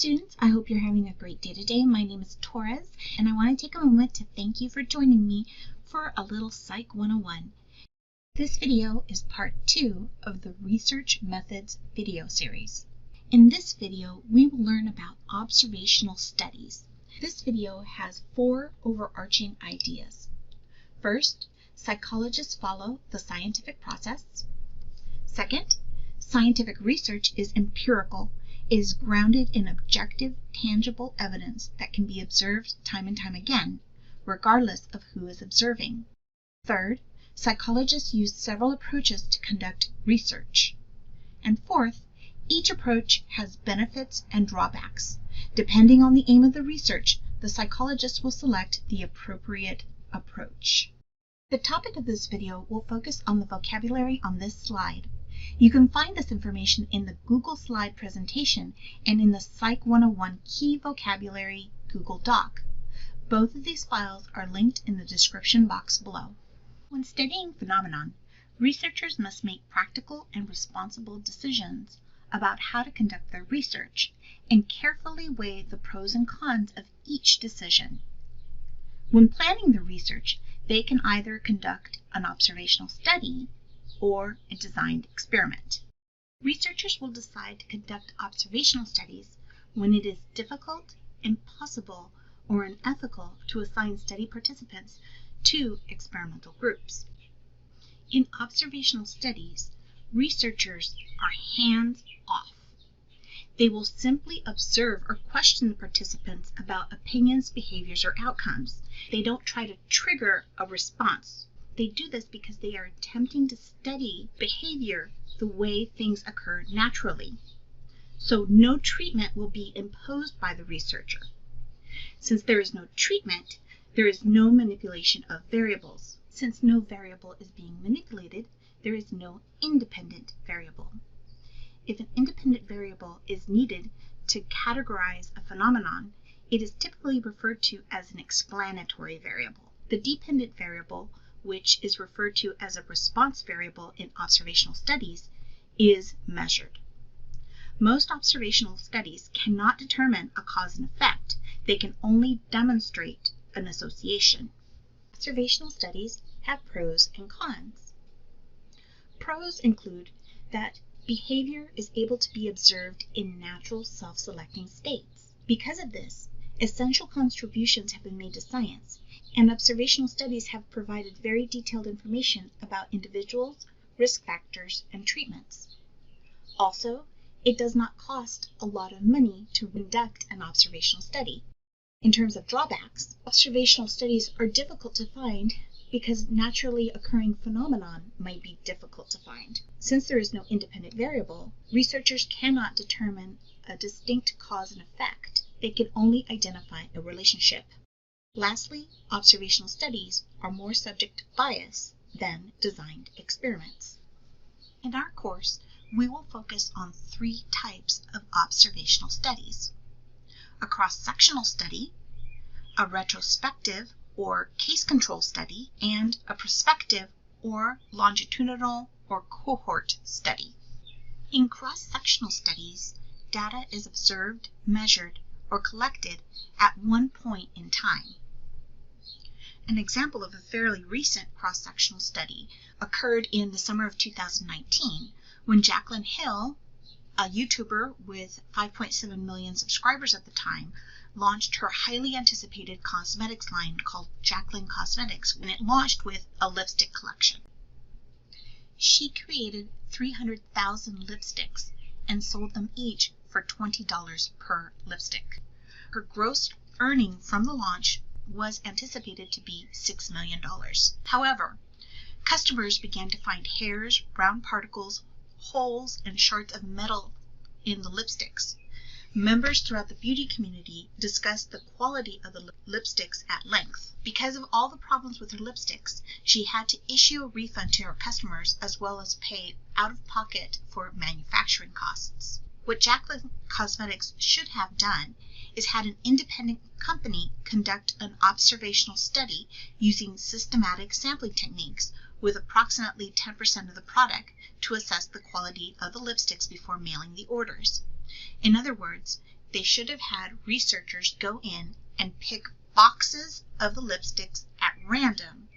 students, I hope you're having a great day today. My name is Torres, and I want to take a moment to thank you for joining me for a little Psych 101. This video is part 2 of the Research Methods video series. In this video, we will learn about observational studies. This video has 4 overarching ideas. First, psychologists follow the scientific process. Second, scientific research is empirical. It is grounded in objective, tangible evidence that can be observed time and time again, regardless of who is observing. Third, psychologists use several approaches to conduct research. And fourth, each approach has benefits and drawbacks. Depending on the aim of the research, the psychologist will select the appropriate approach. The topic of this video will focus on the vocabulary on this slide. You can find this information in the Google slide presentation and in the Psych 101 Key Vocabulary Google Doc. Both of these files are linked in the description box below. When studying phenomenon, researchers must make practical and responsible decisions about how to conduct their research and carefully weigh the pros and cons of each decision. When planning the research, they can either conduct an observational study or a designed experiment. Researchers will decide to conduct observational studies when it is difficult, impossible, or unethical to assign study participants to experimental groups. In observational studies, researchers are hands-off. They will simply observe or question the participants about opinions, behaviors, or outcomes. They don't try to trigger a response. They do this because they are attempting to study behavior the way things occur naturally. So no treatment will be imposed by the researcher. Since there is no treatment, there is no manipulation of variables. Since no variable is being manipulated, there is no independent variable. If an independent variable is needed to categorize a phenomenon, it is typically referred to as an explanatory variable. The dependent variable, which is referred to as a response variable in observational studies, is measured. Most observational studies cannot determine a cause and effect. They can only demonstrate an association. Observational studies have pros and cons. Pros include that behavior is able to be observed in natural self-selecting states. Because of this, essential contributions have been made to science, and observational studies have provided very detailed information about individuals, risk factors, and treatments. Also, it does not cost a lot of money to conduct an observational study. In terms of drawbacks, observational studies are difficult to find because naturally occurring phenomenon might be difficult to find. Since there is no independent variable, researchers cannot determine a distinct cause and effect. They can only identify a relationship. Lastly, observational studies are more subject to bias than designed experiments. In our course, we will focus on 3 types of observational studies: a cross-sectional study, a retrospective or case control study, and a prospective or longitudinal or cohort study. In cross-sectional studies, data is observed, measured, or collected at one point in time. An example of a fairly recent cross-sectional study occurred in the summer of 2019 when Jaclyn Hill, a YouTuber with 5.7 million subscribers at the time, launched her highly anticipated cosmetics line called Jaclyn Cosmetics when it launched with a lipstick collection. She created 300,000 lipsticks and sold them each for $20 per lipstick. Her gross earning from the launch was anticipated to be $6 million. However, customers began to find hairs, brown particles, holes, and shards of metal in the lipsticks. Members throughout the beauty community discussed the quality of the lipsticks at length. Because of all the problems with her lipsticks, she had to issue a refund to her customers as well as pay out of pocket for manufacturing costs. What Jaclyn Cosmetics should have done is had an independent company conduct an observational study using systematic sampling techniques with approximately 10% of the product to assess the quality of the lipsticks before mailing the orders. In other words, they should have had researchers go in and pick boxes of the lipsticks at random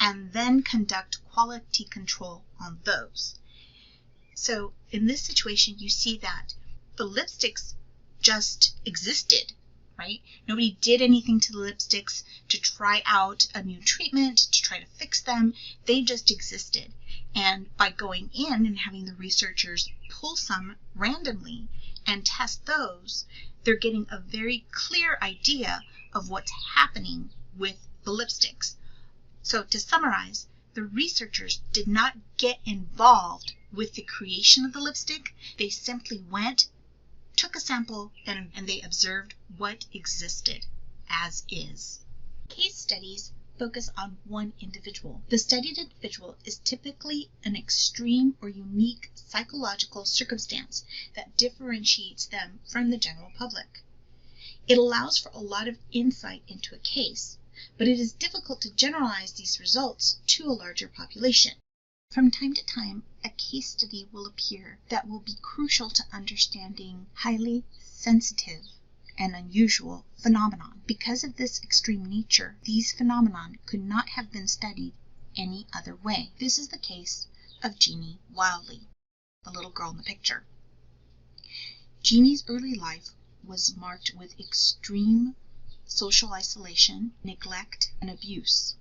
and then conduct quality control on those. So in this situation, you see that the lipsticks just existed, right? Nobody did anything to the lipsticks to try out a new treatment, to try to fix them. They just existed. And by going in and having the researchers pull some randomly and test those, they're getting a very clear idea of what's happening with the lipsticks. So to summarize, the researchers did not get involved with the creation of the lipstick. They simply went, took a sample, and they observed what existed as is. Case studies focus on one individual. The studied individual is typically an extreme or unique psychological circumstance that differentiates them from the general public. It allows for a lot of insight into a case, but it is difficult to generalize these results to a larger population. From time to time, a case study will appear that will be crucial to understanding highly sensitive and unusual phenomenon. Because of this extreme nature, these phenomenon could not have been studied any other way. This is the case of Jeannie Wildley, the little girl in the picture. Jeannie's early life was marked with extreme social isolation, neglect, and abuse.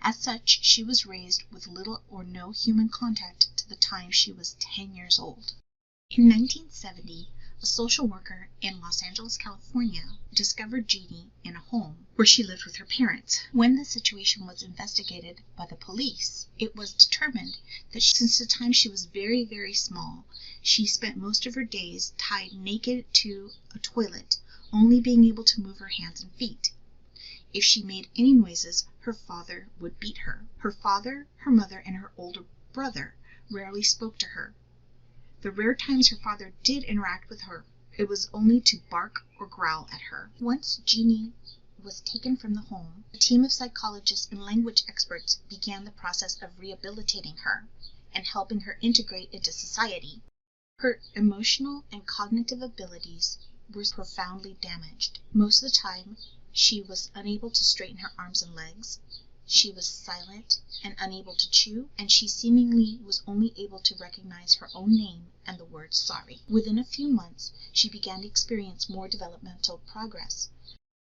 As such, she was raised with little or no human contact to the time she was 10 years old. In 1970, a social worker in Los Angeles, California, discovered Jeannie in a home where she lived with her parents. When the situation was investigated by the police, it was determined that since the time she was very, very small, she spent most of her days tied naked to a toilet, only being able to move her hands and feet. If she made any noises, her father would beat her. Her father, her mother, and her older brother rarely spoke to her. The rare times her father did interact with her, it was only to bark or growl at her. Once Jeannie was taken from the home, a team of psychologists and language experts began the process of rehabilitating her and helping her integrate into society. Her emotional and cognitive abilities were profoundly damaged. Most of the time, she was unable to straighten her arms and legs. She was silent and unable to chew, and she seemingly was only able to recognize her own name and the word sorry. Within a few months, she began to experience more developmental progress.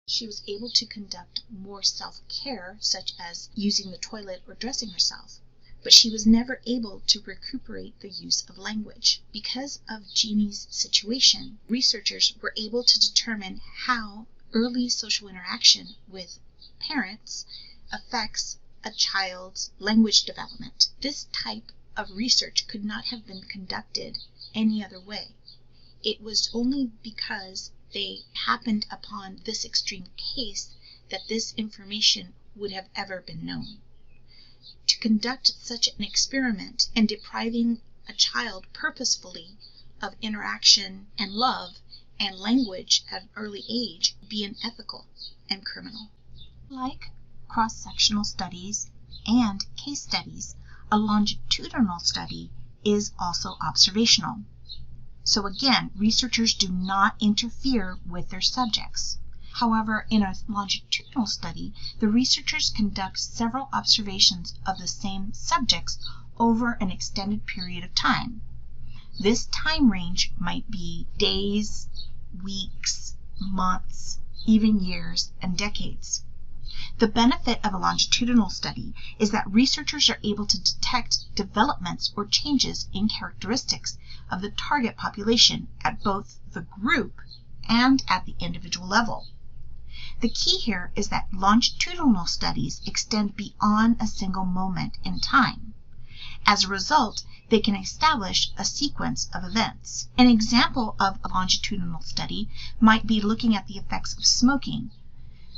She was able to conduct more self-care, such as using the toilet or dressing herself, but she was never able to recuperate the use of language. Because of Jeannie's situation, researchers were able to determine how early social interaction with parents affects a child's language development. This type of research could not have been conducted any other way. It was only because they happened upon this extreme case that this information would have ever been known. To conduct such an experiment and depriving a child purposefully of interaction and love and language at an early age would be unethical and criminal. Like cross-sectional studies and case studies, a longitudinal study is also observational. So again, researchers do not interfere with their subjects. However, in a longitudinal study, the researchers conduct several observations of the same subjects over an extended period of time. This time range might be days, weeks, months, even years, and decades. The benefit of a longitudinal study is that researchers are able to detect developments or changes in characteristics of the target population at both the group and at the individual level. The key here is that longitudinal studies extend beyond a single moment in time. As a result, they can establish a sequence of events. An example of a longitudinal study might be looking at the effects of smoking.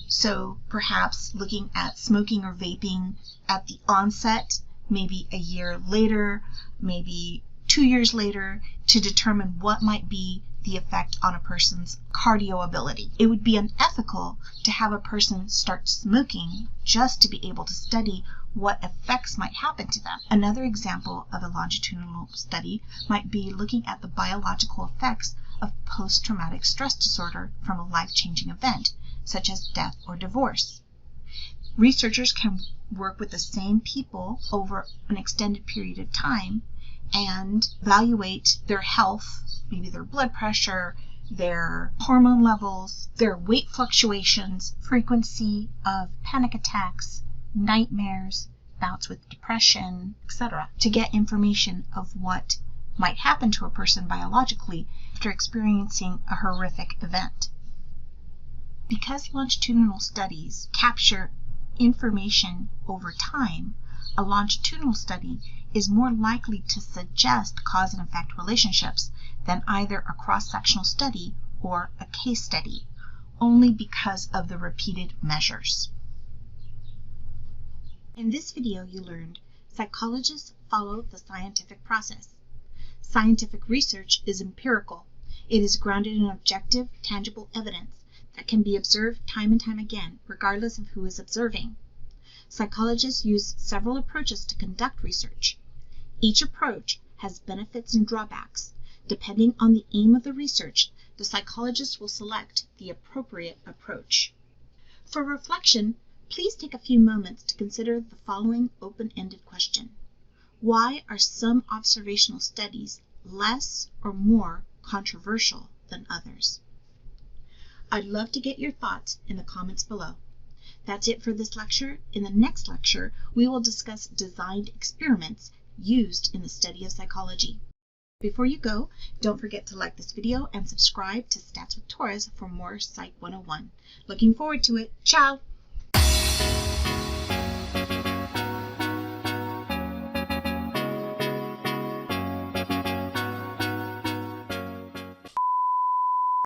So perhaps looking at smoking or vaping at the onset, maybe a year later, maybe 2 years later, to determine what might be the effect on a person's cardio ability. It would be unethical to have a person start smoking just to be able to study what effects might happen to them. Another example of a longitudinal study might be looking at the biological effects of post-traumatic stress disorder from a life-changing event, such as death or divorce. Researchers can work with the same people over an extended period of time and evaluate their health, maybe their blood pressure, their hormone levels, their weight fluctuations, frequency of panic attacks, nightmares, bouts with depression, etc., to get information of what might happen to a person biologically after experiencing a horrific event. Because longitudinal studies capture information over time, a longitudinal study is more likely to suggest cause and effect relationships than either a cross-sectional study or a case study, only because of the repeated measures. In this video, you learned psychologists follow the scientific process. Scientific research is empirical. It is grounded in objective, tangible evidence that can be observed time and time again, regardless of who is observing. Psychologists use several approaches to conduct research. Each approach has benefits and drawbacks. Depending on the aim of the research, the psychologist will select the appropriate approach. For reflection, please take a few moments to consider the following open-ended question. Why are some observational studies less or more controversial than others? I'd love to get your thoughts in the comments below. That's it for this lecture. In the next lecture, we will discuss designed experiments used in the study of psychology. Before you go, don't forget to like this video and subscribe to Stats with Torres for more Psych 101. Looking forward to it. Ciao!